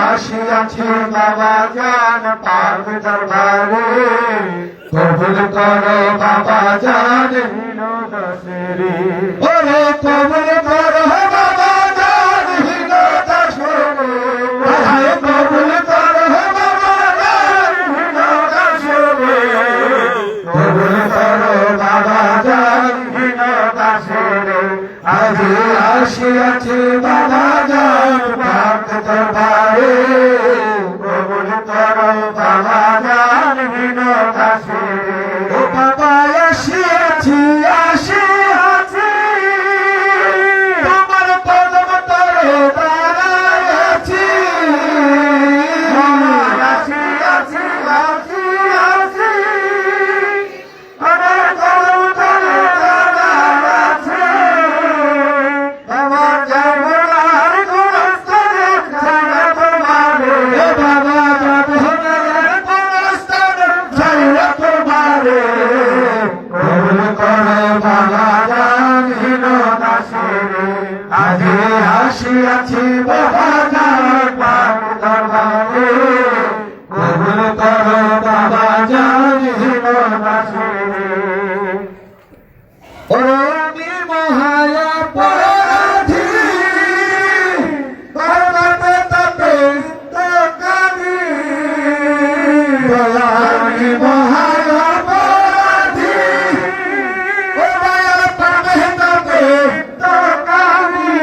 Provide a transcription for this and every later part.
আসিয়াছি বাবা জান পাক দরবারে কবুল করো বাবা জান হীন দাসেরে ওরে কবুল করো বাবা জান হীন দাসেরে ওরে কবুল করো বাবা জান হীন দাসেরে কবুল করো বাবা জান হীন দাসেরে আজি আসিয়াছি বাবা জান পাক দরবারে কবুল করো বাবা জান হীন দাসেরে ও বাবা আসিয়াছি আসিয়াছি তোমার পদম তলে দাঁড়াইয়াছি আসিয়াছি আসিয়াছি তোমার পদম তলে দাঁড়াইয়াছি আমার জীবনের গুণস্থানে ছায়া তোমারে বাবা জীবনের গুণস্থানে ছায়া তোমারে কবুল করো বাবা জান হীন দাসেরে আজি আসিয়াছি বাবা জান পাক দরবারে কবুল করো বাবা জান হীন দাসেরে ওরে আমি মহায়া পরাধী পর্বতে তাপে তকানি আমি মহায়া পরাধী পর্বতে তাপে তকানি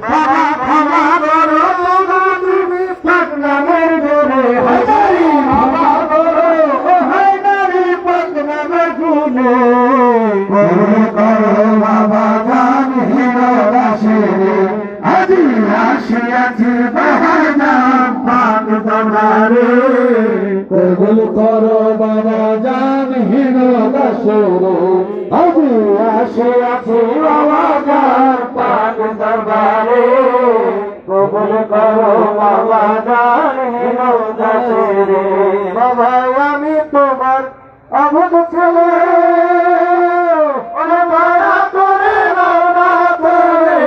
বাবা ক্ষমা করো তুমি পাক নামের গুণে হাজারি ক্ষমা করো ও হায়দারি পাক নামের গুণে কবুল করো বাবা জান হীন দাসেরে আজি আসিয়াছি বাবা জান পাক দরবারে কবুল করো বাবা জান হীন দাসেরে আজি আসিয়াছি বাবা জান পাক দরবারে কবুল করো বাবা জান হীন দাসেরে বাবা আমি তোমার অবুঝ ছেলে ওরে মায়া করে না করে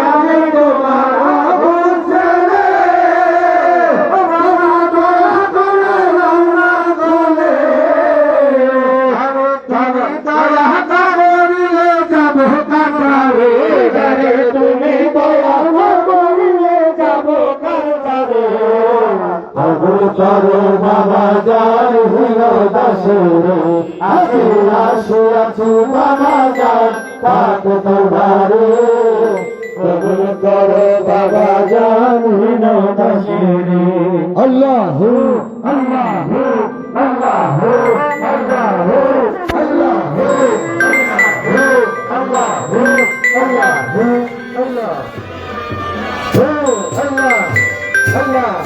আমি তোমার অবুঝ ছেলে মায়া করে না করে আমি দয়া করিলে যাব কাটারে রে তুমি দয়া করিলে যাব কাটারে কবুল করো বাবা জান হীন দাসেরে আজি আসিয়াছি বাবা জান পাক দরবারে কবুল করো বাবা জান হীন দাসেরে আল্লাহু আল্লাহু আল্লাহু আল্লাহু আল্লাহু আল্লাহু আল্লাহু আল্লাহু আল্লাহ আল্লাহ